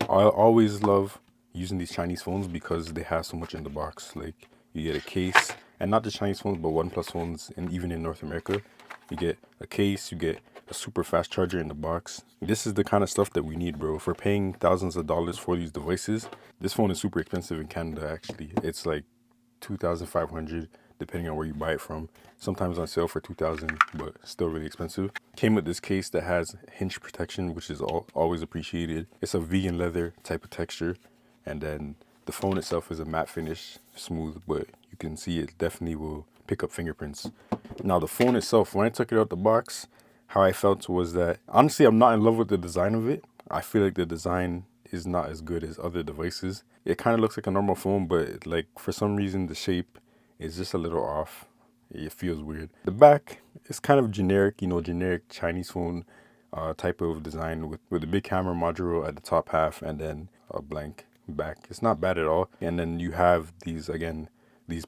I always love using these Chinese phones because they have so much in the box. Like you get a case, and not just Chinese phones, but OnePlus phones, and even in North America, you get a case, you get a super fast charger in the box. This is the kind of stuff that we need, bro. If we're paying thousands of dollars for these devices, this phone is super expensive in Canada. Actually, it's like 2,500 depending on where you buy it from. Sometimes on sale for 2,000, but still really expensive. Came with this case that has hinge protection, which is always appreciated. It's a vegan leather type of texture, and then the phone itself is a matte finish, smooth, but you can see it definitely will pick up fingerprints. Now the phone itself, when I took it out the box, how I felt was that honestly I'm not in love with the design of it. I feel like the design is not as good as other devices. It kind of looks like a normal phone, but like for some reason the shape is just a little off. It feels weird. The back is kind of generic, generic Chinese phone type of design with a big camera module at the top half and then a blank back. It's not bad at all. And then you have these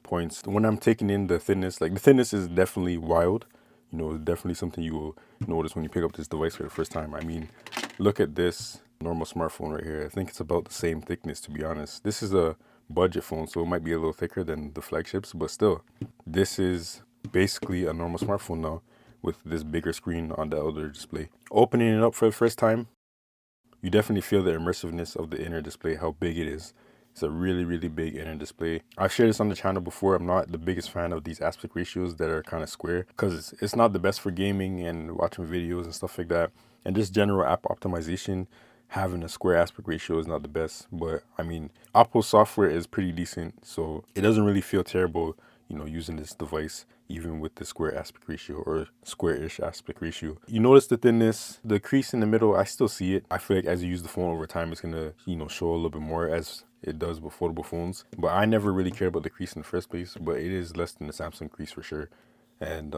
points. When I'm taking in the thickness, like the thickness is definitely wild. It's definitely something you will notice when you pick up this device for the first time. I mean, look at this normal smartphone right here. I think it's about the same thickness, to be honest. This is a budget phone, so it might be a little thicker than the flagships, but still, this is basically a normal smartphone now with this bigger screen on the outer display. Opening it up for the first time, you definitely feel the immersiveness of the inner display, how big it is. It's a really, really big inner display. I've shared this on the channel before. I'm not the biggest fan of these aspect ratios that are kind of square because it's not the best for gaming and watching videos and stuff like that. And just general app optimization, having a square aspect ratio is not the best. But I mean, Oppo software is pretty decent, so it doesn't really feel terrible, using this device, even with the square aspect ratio or square-ish aspect ratio. You notice the thinness, the crease in the middle, I still see it. I feel like as you use the phone over time, it's gonna, show a little bit more as it does with foldable phones. But I never really cared about the crease in the first place, but it is less than the Samsung crease for sure. And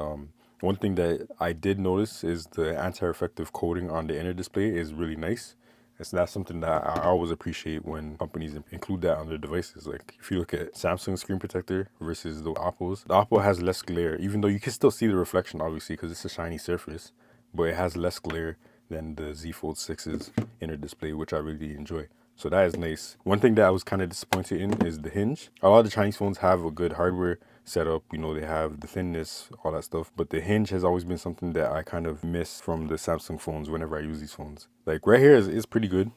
one thing that I did notice is the anti-reflective coating on the inner display is really nice. So that's something that I always appreciate when companies include that on their devices. Like if you look at Samsung screen protector versus the Oppo has less glare, even though you can still see the reflection, obviously, because it's a shiny surface, but it has less glare than the Z Fold 6's inner display, which I really enjoy. So that is nice. One thing that I was kind of disappointed in is the hinge. A lot of the Chinese phones have a good hardware setup, they have the thinness, all that stuff. But the hinge has always been something that I kind of miss from the Samsung phones whenever I use these phones. Like right here is pretty good.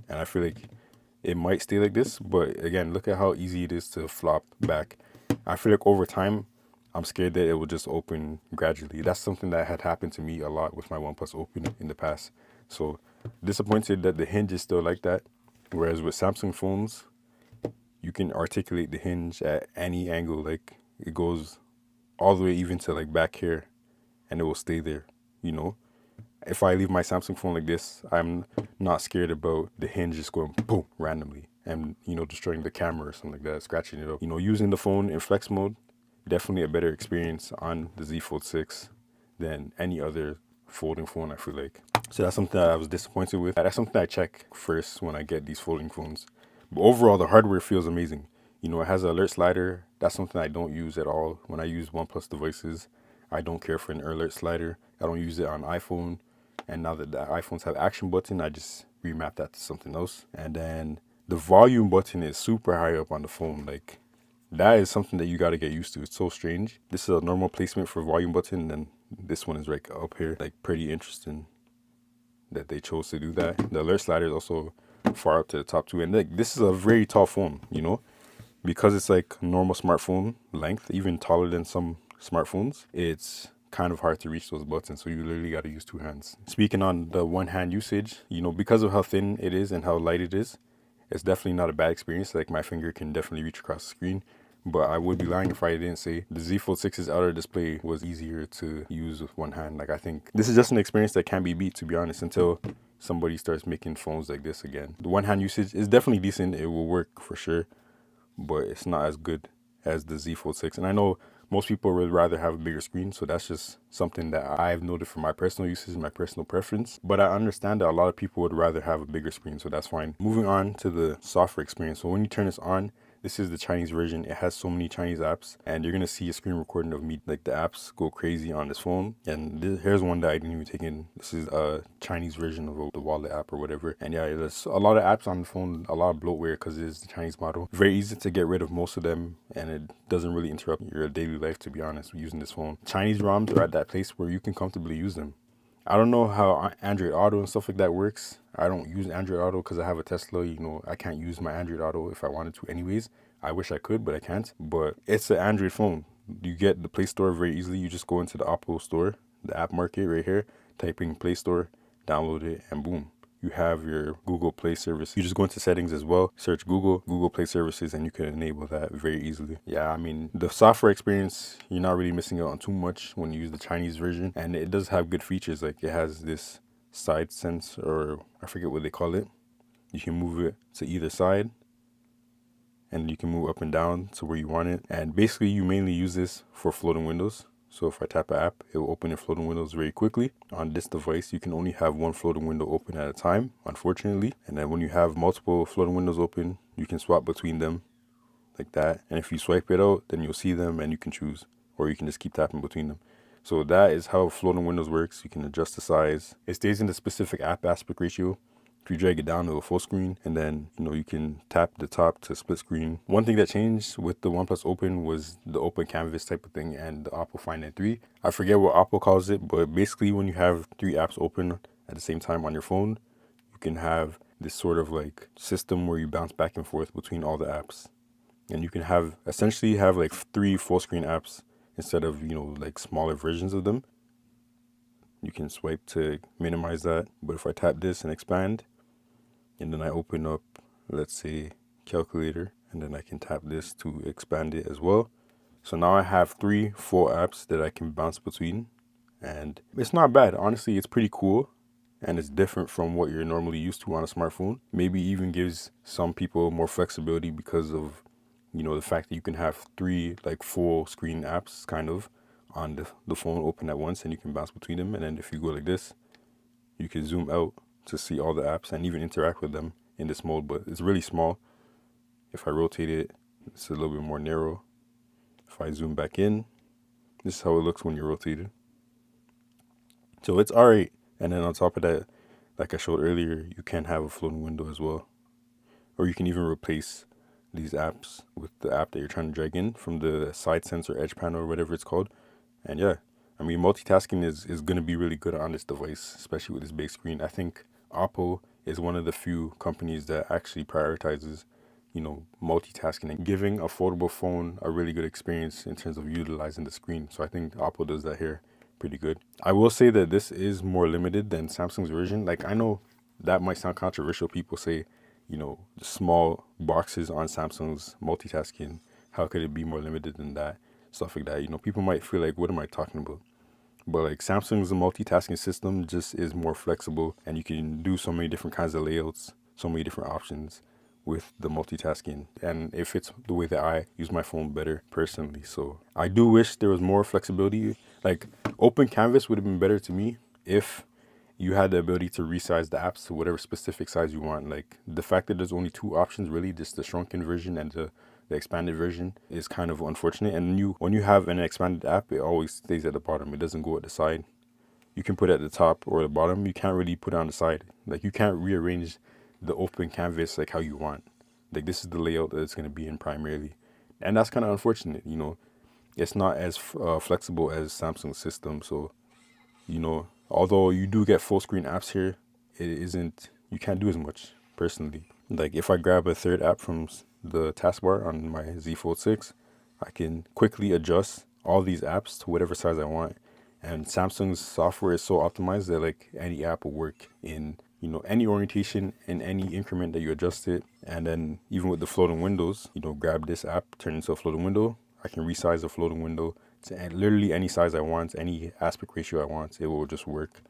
And I feel like it might stay like this. But again, look at how easy it is to flop back. I feel like over time, I'm scared that it will just open gradually. That's something that had happened to me a lot with my OnePlus Open in the past. So disappointed that the hinge is still like that. Whereas with Samsung phones, you can articulate the hinge at any angle. Like it goes all the way even to like back here and it will stay there, If I leave my Samsung phone like this, I'm not scared about the hinge just going boom randomly and, destroying the camera or something like that, scratching it up. Using the phone in flex mode, definitely a better experience on the Z Fold 6 than any other folding phone, I feel like. So that's something that I was disappointed with. That's something I check first when I get these folding phones. But overall, the hardware feels amazing. It has an alert slider. That's something I don't use at all when I use OnePlus devices. I don't care for an alert slider. I don't use it on iPhone. And now that the iPhones have action button, I just remap that to something else. And then the volume button is super high up on the phone. Like that is something that you got to get used to. It's so strange. This is a normal placement for volume button, and then this one is like up here. Like pretty interesting that they chose to do that. The alert slider is also far up to the top too. And like this is a very tall phone, because it's like normal smartphone length, even taller than some smartphones. It's kind of hard to reach those buttons, so you literally got to use two hands. Speaking on the one hand usage, because of how thin it is and how light it is, it's definitely not a bad experience. Like my finger can definitely reach across the screen. But I would be lying if I didn't say the Z Fold 6's outer display was easier to use with one hand. Like I think this is just an experience that can't be beat, to be honest, until somebody starts making phones like this again. The one hand usage is definitely decent. It will work for sure, but it's not as good as the Z Fold 6. And I know most people would rather have a bigger screen, so that's just something that I've noted for my personal usage, my personal preference. But I understand that a lot of people would rather have a bigger screen, so that's fine. Moving on to the software experience. So when you turn this on, This is the Chinese version. It has so many Chinese apps, and you're gonna see a screen recording of me, like the apps go crazy on this phone. And here's one that I didn't even take in. This is a Chinese version of the wallet app or whatever. And yeah, there's a lot of apps on the phone, a lot of bloatware because it is the Chinese model. Very easy to get rid of most of them, and it doesn't really interrupt your daily life, to be honest, using this phone. Chinese ROMs are at that place where you can comfortably use them. I don't know how Android Auto and stuff like that works. I don't use Android Auto because I have a Tesla. You know, I can't use my Android Auto if I wanted to anyways. I wish I could, but I can't. But it's an Android phone. You get the Play Store very easily. You just go into the Oppo store, the app market right here, type in Play Store, download it, and boom. You have your Google Play service. You just go into settings as well, search Google Play services, and you can enable that very easily. Yeah, I mean, the software experience, you're not really missing out on too much when you use the Chinese version. And it does have good features. Like it has this side sense, or I forget what they call it. You can move it to either side, and you can move up and down to where you want it. And basically you mainly use this for floating windows. So if I tap an app, it will open your floating windows very quickly. On this device, you can only have one floating window open at a time, unfortunately. And then when you have multiple floating windows open, you can swap between them like that. And if you swipe it out, then you'll see them and you can choose, or you can just keep tapping between them. So that is how floating windows works. You can adjust the size. It stays in the specific app aspect ratio. If you drag it down to a full screen, and then you can tap the top to split screen. One thing that changed with the OnePlus Open was the open canvas type of thing and the Oppo Find N3. I forget what Oppo calls it, but basically when you have 3 apps open at the same time on your phone, you can have this sort of like system where you bounce back and forth between all the apps. And you can essentially have like 3 full screen apps instead of, like smaller versions of them. You can swipe to minimize that. But if I tap this and expand, and then I open up, let's say, calculator, and then I can tap this to expand it as well. So now I have 3 full apps that I can bounce between. And it's not bad. Honestly, it's pretty cool. And it's different from what you're normally used to on a smartphone. Maybe even gives some people more flexibility because of, the fact that you can have 3 like full screen apps kind of on the phone open at once, and you can bounce between them. And then if you go like this, you can zoom out to see all the apps and even interact with them in this mode, but it's really small. If I rotate it, it's a little bit more narrow. If I zoom back in, this is how it looks when you're rotated. So it's alright. And then on top of that, like I showed earlier, you can have a floating window as well. Or you can even replace these apps with the app that you're trying to drag in from the side sensor edge panel or whatever it's called. And yeah, I mean, multitasking is going to be really good on this device, especially with this big screen. I think Oppo is one of the few companies that actually prioritizes, multitasking and giving a foldable phone a really good experience in terms of utilizing the screen. So I think Oppo does that here pretty good. I will say that this is more limited than Samsung's version. Like, I know that might sound controversial. People say, the small boxes on Samsung's multitasking, how could it be more limited than that? Stuff like that. People might feel like, what am I talking about? But like Samsung's multitasking system just is more flexible, and you can do so many different kinds of layouts, so many different options with the multitasking, and it fits the way that I use my phone better personally. So I do wish there was more flexibility. Like open canvas would have been better to me if you had the ability to resize the apps to whatever specific size you want. Like the fact that there's only 2 options, really, just the shrunken version and the expanded version, is kind of unfortunate. And when you have an expanded app, it always stays at the bottom. It doesn't go at the side. You can put it at the top or the bottom. You can't really put it on the side. Like you can't rearrange the open canvas like how you want. Like this is the layout that it's going to be in primarily. And that's kind of unfortunate. It's not as flexible as Samsung's system. So, although you do get full screen apps here, you can't do as much personally. Like if I grab a third app from the taskbar on my Z Fold 6, I can quickly adjust all these apps to whatever size I want. And Samsung's software is so optimized that like any app will work in, any orientation in any increment that you adjust it. And then even with the floating windows, grab this app, turn it into a floating window. I can resize the floating window to literally any size I want, any aspect ratio I want. It will just work.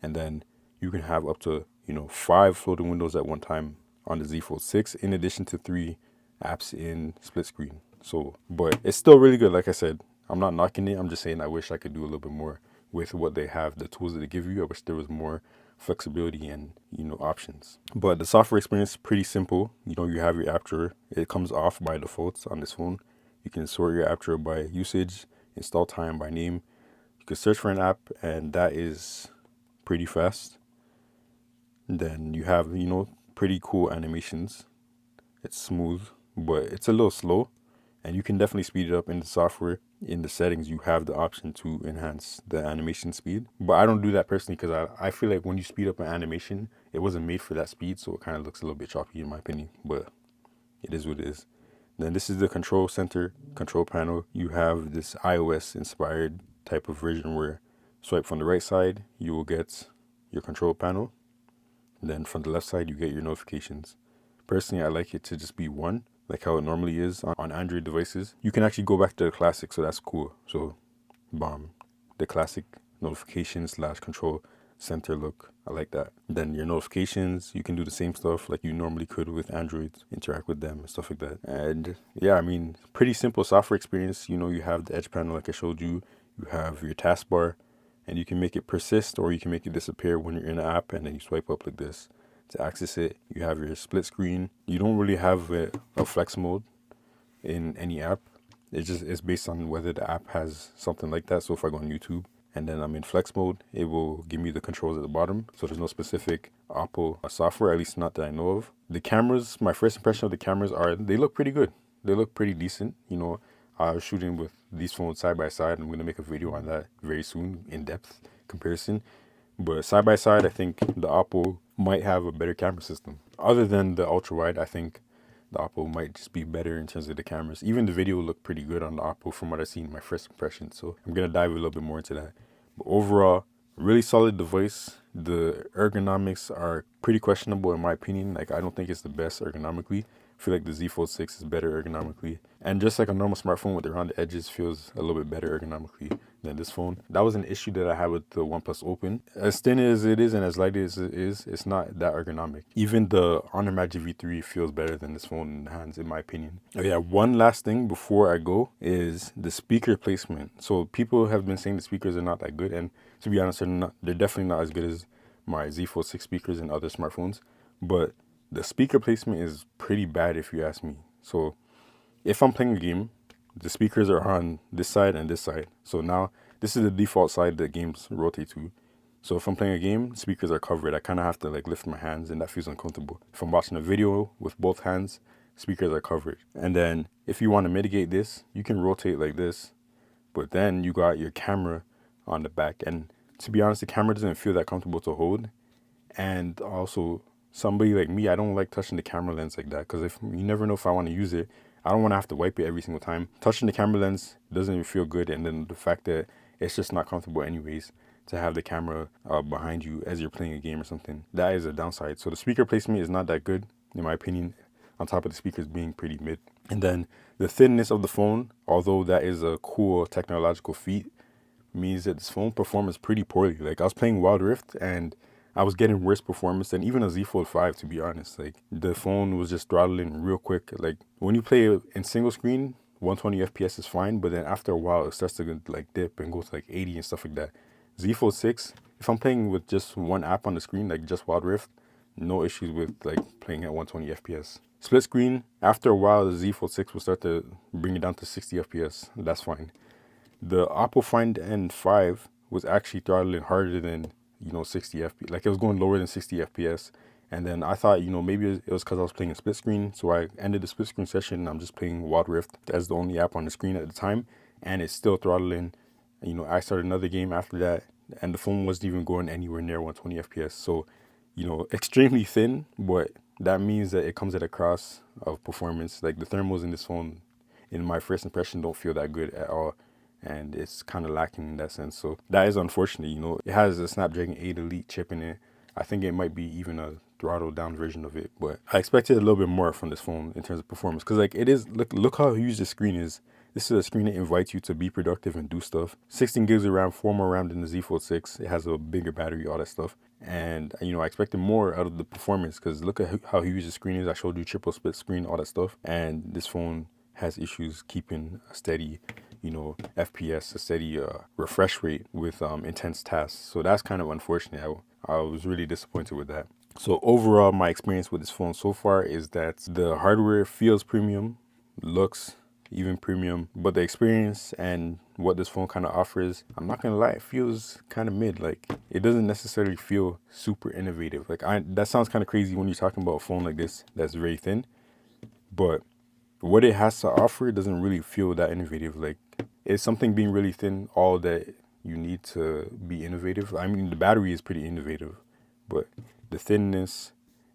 And then you can have up to, 5 floating windows at one time on the Z Fold 6, in addition to 3 apps in split screen. So, but it's still really good. Like I said, I'm not knocking it. I'm just saying I wish I could do a little bit more with what they have, the tools that they give you. I wish there was more flexibility and, options. But the software experience is pretty simple. You have your app drawer. It comes off by default on this phone. You can sort your app drawer by usage, install time by name. You can search for an app, and that is pretty fast. Then you have, pretty cool animations. It's smooth, but it's a little slow. And you can definitely speed it up in the software. In the settings, you have the option to enhance the animation speed. But I don't do that personally because I feel like when you speed up an animation, it wasn't made for that speed. So it kind of looks a little bit choppy in my opinion. But it is what it is. Then this is the control center, control panel. You have this iOS inspired type of version where swipe from the right side, you will get your control panel. Then from the left side, you get your notifications. Personally, I like it to just be one, like how it normally is on Android devices. You can actually go back to the classic, so that's cool. So, bomb. The classic notification / control center look. I like that. Then your notifications, you can do the same stuff like you normally could with Android, interact with them and stuff like that. And yeah, I mean, pretty simple software experience. You have the edge panel like I showed you. You have your taskbar, and you can make it persist or you can make it disappear when you're in an app, and then you swipe up like this to access it. You have your split screen. You don't really have a flex mode in any app. It's based on whether the app has something like that. So if I go on YouTube and then I'm in flex mode, it will give me the controls at the bottom. So there's no specific Oppo software, at least not that I know of. The cameras, my first impression of the cameras they look pretty good. They look pretty decent. I was shooting with these phones side by side. I'm going to make a video on that very soon, in depth comparison. But side by side, I think the Oppo might have a better camera system. Other than the ultra wide, I think the Oppo might just be better in terms of the cameras. Even the video looked pretty good on the Oppo from what I've seen in my first impression. So I'm going to dive a little bit more into that. But overall, really solid device. The ergonomics are pretty questionable in my opinion. Like, I don't think it's the best ergonomically. I feel like the Z Fold 6 is better ergonomically. And just like a normal smartphone with the rounded edges feels a little bit better ergonomically than this phone. That was an issue that I had with the OnePlus Open. As thin as it is and as light as it is, it's not that ergonomic. Even the Honor Magic V3 feels better than this phone in the hands, in my opinion. Oh yeah, one last thing before I go is the speaker placement. So people have been saying the speakers are not that good, and to be honest, they're definitely not as good as my Z Fold 6 speakers and other smartphones. But the speaker placement is pretty bad if you ask me. So if I'm playing a game, the speakers are on this side and this side. So now this is the default side that games rotate to. So if I'm playing a game, speakers are covered. I kind of have to lift my hands, and that feels uncomfortable. If I'm watching a video with both hands, speakers are covered. And then if you want to mitigate this, you can rotate like this, but then you got your camera on the back. And to be honest, the camera doesn't feel that comfortable to hold. And also, somebody like me, I don't like touching the camera lens like that, because if you never know if I want to use it. I don't want to have to wipe it every single time. Touching the camera lens doesn't even feel good, and then the fact that it's just not comfortable anyways to have the camera behind you as you're playing a game or something. That is a downside. So the speaker placement is not that good, in my opinion, on top of the speakers being pretty mid. And then the thinness of the phone, although that is a cool technological feat, means that this phone performs pretty poorly. Like, I was playing Wild Rift, and I was getting worse performance than even a Z Fold 5, to be honest. Like, the phone was just throttling real quick. Like, when you play in single screen, 120 FPS is fine, but then after a while, it starts to dip and go to 80 and stuff like that. Z Fold 6, if I'm playing with just one app on the screen, like just Wild Rift, no issues with playing at 120 FPS. Split screen, after a while, the Z Fold 6 will start to bring it down to 60 FPS. That's fine. The Oppo Find N5 was actually throttling harder than 60 FPS. Like, it was going lower than 60 FPS. And then I thought, maybe it was because I was playing a split screen. So I ended the split screen session, and I'm just playing Wild Rift as the only app on the screen at the time. And it's still throttling. I started another game after that, and the phone wasn't even going anywhere near 120 FPS. So, extremely thin, but that means that it comes at a cost of performance. Like, the thermals in this phone, in my first impression, don't feel that good at all. And it's kind of lacking in that sense. So that is unfortunate. It has a Snapdragon 8 Elite chip in it. I think it might be even a throttled down version of it, but I expected a little bit more from this phone in terms of performance, because it is, look how huge the screen is. This is a screen that invites you to be productive and do stuff. 16 gigs of RAM, 4 more RAM than the Z Fold 6. It has a bigger battery, all that stuff. And I expected more out of the performance, because look at how huge the screen is. I showed you triple split screen, all that stuff. And this phone has issues keeping a steady FPS, a steady refresh rate with intense tasks. So that's kind of unfortunate. I was really disappointed with that. So overall, my experience with this phone so far is that the hardware feels premium, looks even premium, but the experience and what this phone kind of offers, I'm not gonna lie, it feels kind of mid. Like it doesn't necessarily feel super innovative. Like that sounds kind of crazy when you're talking about a phone like this that's very thin, but what it has to offer doesn't really feel that innovative. Like, is something being really thin all that you need to be innovative? I mean, the battery is pretty innovative, but the thinness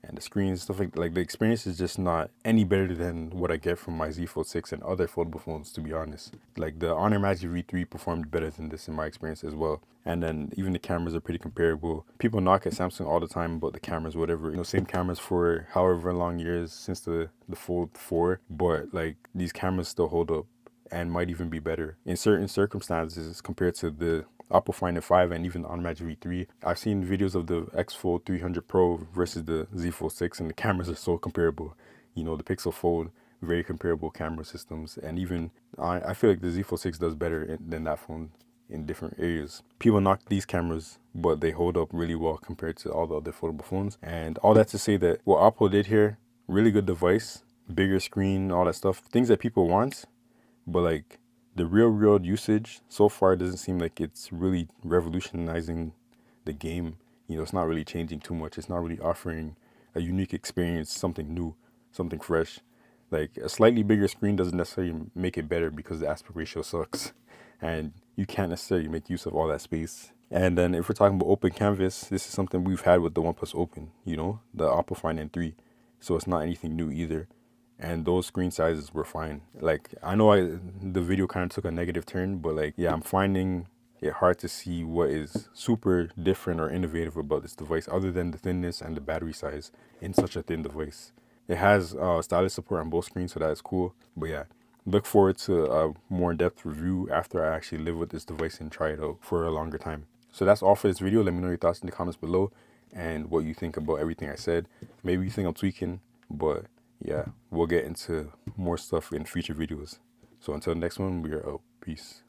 and the screen and stuff like the experience is just not any better than what I get from my Z Fold 6 and other foldable phones, to be honest. Like the Honor Magic V3 performed better than this in my experience as well. And then even the cameras are pretty comparable. People knock at Samsung all the time about the cameras, whatever. You know, same cameras for however long years since the Fold 4, but like these cameras still hold up and might even be better in certain circumstances compared to the Oppo Find N5 and even the Honor Magic V3. I've seen videos of the X Fold 300 Pro versus the Z Fold 6, and the cameras are so comparable. You know, the Pixel Fold, very comparable camera systems, and even I feel like the Z Fold 6 does better than that phone in different areas. People knock these cameras, but they hold up really well compared to all the other foldable phones. And all that to say that what Oppo did here, really good device, bigger screen, all that stuff, things that people want, but like the real world usage so far doesn't seem like it's really revolutionizing the game. You know, it's not really changing too much. It's not really offering a unique experience, something new, something fresh. Like a slightly bigger screen doesn't necessarily make it better because the aspect ratio sucks and you can't necessarily make use of all that space. And then if we're talking about open canvas, this is something we've had with the OnePlus Open, you know, the Oppo Find N3. So it's not anything new either. And those screen sizes were fine. Like I know the video kind of took a negative turn, but like yeah, I'm finding it hard to see what is super different or innovative about this device other than the thinness and the battery size in such a thin device. It has stylus support on both screens, so that is cool. But yeah, look forward to a more in-depth review after I actually live with this device and try it out for a longer time. So that's all for this video. Let me know your thoughts in the comments below and what you think about everything I said. Maybe you think I'm tweaking, but yeah, we'll get into more stuff in future videos. So until the next one, we are out. Peace.